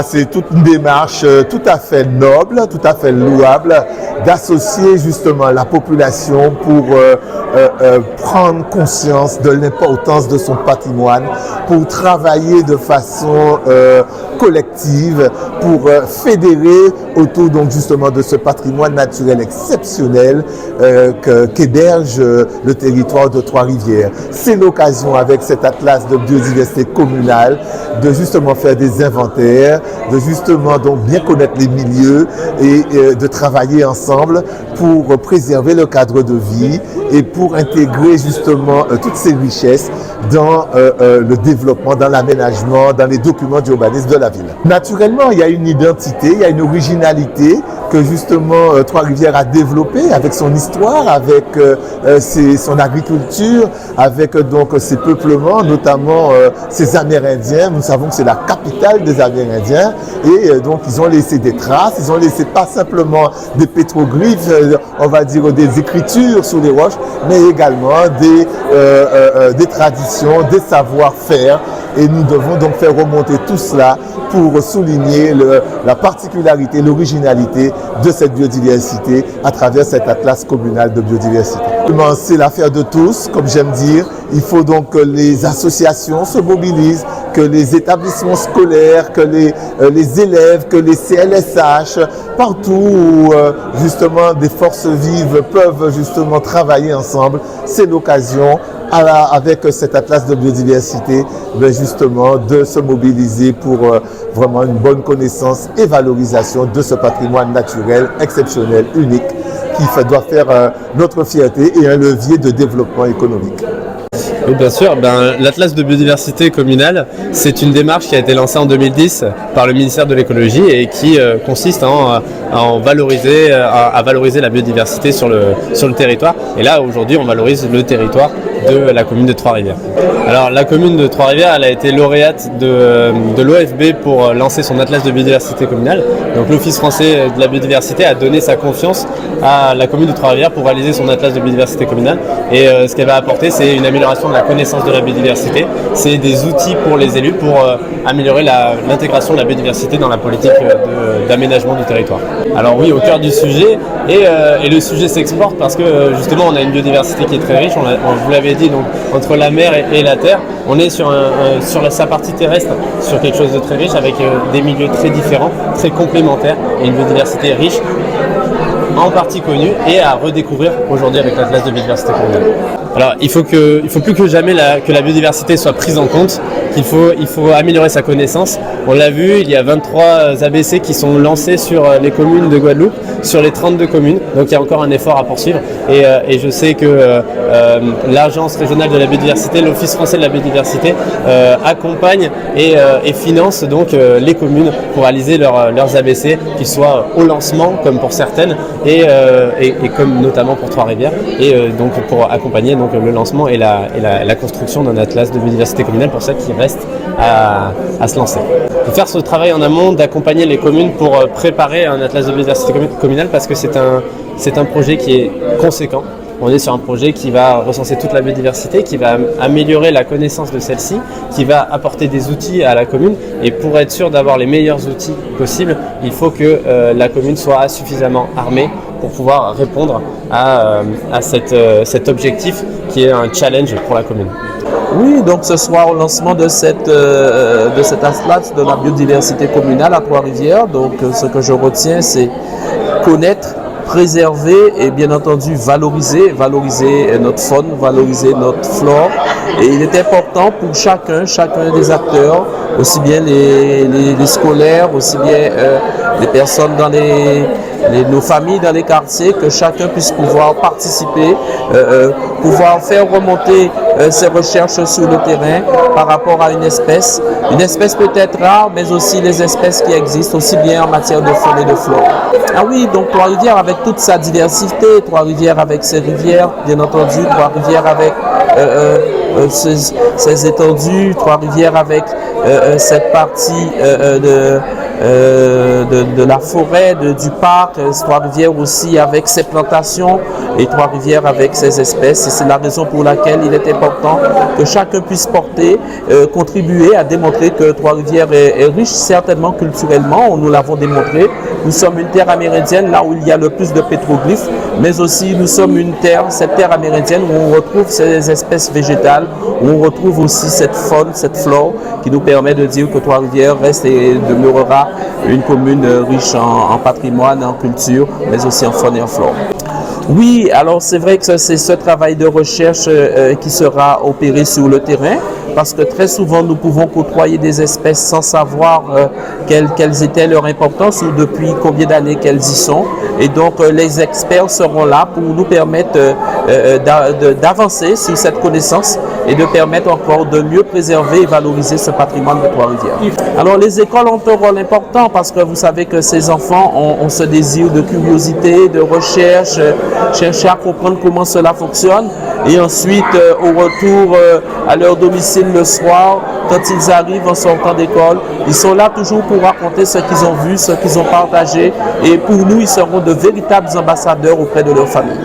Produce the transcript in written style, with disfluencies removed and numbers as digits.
C'est toute une démarche tout à fait noble, tout à fait louable d'associer justement la population pour prendre conscience de l'importance de son patrimoine, pour travailler de façon collective, pour fédérer autour donc justement de ce patrimoine naturel exceptionnel qu'héberge le territoire de Trois-Rivières. C'est l'occasion avec cet atlas de biodiversité communale de justement faire des inventaires, de justement donc bien connaître les milieux et de travailler ensemble pour préserver le cadre de vie et pour intégrer justement toutes ces richesses dans le développement, dans l'aménagement, dans les documents d'urbanisme de la ville. Naturellement, il y a une identité, il y a une originalité que justement Trois-Rivières a développée avec son histoire, avec son agriculture, avec donc ses peuplements, notamment ses Amérindiens. Nous savons que c'est la capitale des Amérindiens et donc ils ont laissé des traces, ils ont laissé pas simplement des pétroglyphes, on va dire des écritures sur les roches, mais également des traditions, des savoir-faire. Et nous devons donc faire remonter tout cela pour souligner la particularité, l'originalité de cette biodiversité à travers cet atlas communal de biodiversité. C'est l'affaire de tous, comme j'aime dire. Il faut donc que les associations se mobilisent, que les établissements scolaires, que les élèves, que les CLSH, partout où justement des forces vives peuvent justement travailler ensemble. C'est l'occasion avec cet atlas de biodiversité, justement, de se mobiliser pour vraiment une bonne connaissance et valorisation de ce patrimoine naturel exceptionnel, unique, qui doit faire notre fierté et un levier de développement économique. Oui, bien sûr. L'Atlas de biodiversité communale, c'est une démarche qui a été lancée en 2010 par le ministère de l'écologie et qui consiste à valoriser la biodiversité sur le territoire. Et là, aujourd'hui, on valorise le territoire de la commune de Trois-Rivières. Alors, la commune de Trois-Rivières, elle a été lauréate de l'OFB pour lancer son Atlas de biodiversité communale. Donc, l'Office français de la biodiversité a donné sa confiance à la commune de Trois-Rivières pour réaliser son Atlas de biodiversité communale. Et ce qu'elle va apporter, c'est une amélioration de la connaissance de la biodiversité. C'est des outils pour les élus pour améliorer l'intégration de la biodiversité dans la politique d'aménagement du territoire. Alors oui, au cœur du sujet, et le sujet s'exporte parce que justement on a une biodiversité qui est très riche, on vous l'avez dit, donc entre la mer et la terre, on est sur sa partie terrestre, sur quelque chose de très riche avec des milieux très différents, très complémentaires et une biodiversité riche, en partie connue et à redécouvrir aujourd'hui avec l'Atlas de biodiversité communale. Alors il faut plus que jamais que la biodiversité soit prise en compte, il faut améliorer sa connaissance. On l'a vu, il y a 23 ABC qui sont lancés sur les communes de Guadeloupe, sur les 32 communes, donc il y a encore un effort à poursuivre et je sais que l'Agence régionale de la biodiversité, l'Office français de la biodiversité accompagne et finance donc les communes pour réaliser leurs ABC, qu'ils soient au lancement comme pour certaines et comme notamment pour Trois-Rivières et donc pour accompagner donc le lancement et la construction d'un atlas de biodiversité communale pour celles qui restent à se lancer. De faire ce travail en amont, d'accompagner les communes pour préparer un atlas de biodiversité communale parce que c'est un projet qui est conséquent. On est sur un projet qui va recenser toute la biodiversité, qui va améliorer la connaissance de celle-ci, qui va apporter des outils à la commune. Et pour être sûr d'avoir les meilleurs outils possibles, il faut que la commune soit suffisamment armée pour pouvoir répondre à cet objectif qui est un challenge pour la commune. Oui, donc ce soir au lancement de cet atlas de la biodiversité communale à Trois-Rivières. Donc ce que je retiens, c'est connaître, préserver et bien entendu valoriser notre faune, valoriser notre flore. Et il est important pour chacun des acteurs, aussi bien les scolaires, aussi bien les personnes dans nos familles dans les quartiers, que chacun puisse pouvoir participer, pouvoir faire remonter ses recherches sur le terrain par rapport à une espèce peut-être rare, mais aussi les espèces qui existent aussi bien en matière de faune et de flore. Ah oui, donc Trois-Rivières avec toute sa diversité, Trois-Rivières avec ses rivières, bien entendu, Trois-Rivières avec ses étendues, Trois-Rivières avec cette partie de la forêt, du parc, Trois-Rivières aussi avec ses plantations et Trois-Rivières avec ses espèces. Et c'est la raison pour laquelle il est important que chacun puisse porter, contribuer à démontrer que Trois-Rivières est riche certainement culturellement, nous l'avons démontré. Nous sommes une terre amérindienne là où il y a le plus de pétroglyphes, mais aussi nous sommes cette terre amérindienne où on retrouve ces espèces végétales, où on retrouve aussi cette faune, cette flore qui nous permet de dire que Trois-Rivières reste et demeurera une commune riche en patrimoine, en culture, mais aussi en faune et en flore. Oui, alors c'est vrai que c'est ce travail de recherche qui sera opéré sur le terrain, parce que très souvent nous pouvons côtoyer des espèces sans savoir quelles étaient leur importance ou depuis combien d'années qu'elles y sont. Et donc les experts seront là pour nous permettre d'avancer sur cette connaissance et de permettre encore de mieux préserver et valoriser ce patrimoine de Trois-Rivières. Alors les écoles ont un rôle important parce que vous savez que ces enfants ont ce désir de curiosité, de recherche, chercher à comprendre comment cela fonctionne et ensuite au retour à leur domicile le soir, quand ils arrivent en sortant d'école, ils sont là toujours pour raconter ce qu'ils ont vu, ce qu'ils ont partagé et pour nous, ils seront de véritables ambassadeurs auprès de leur famille.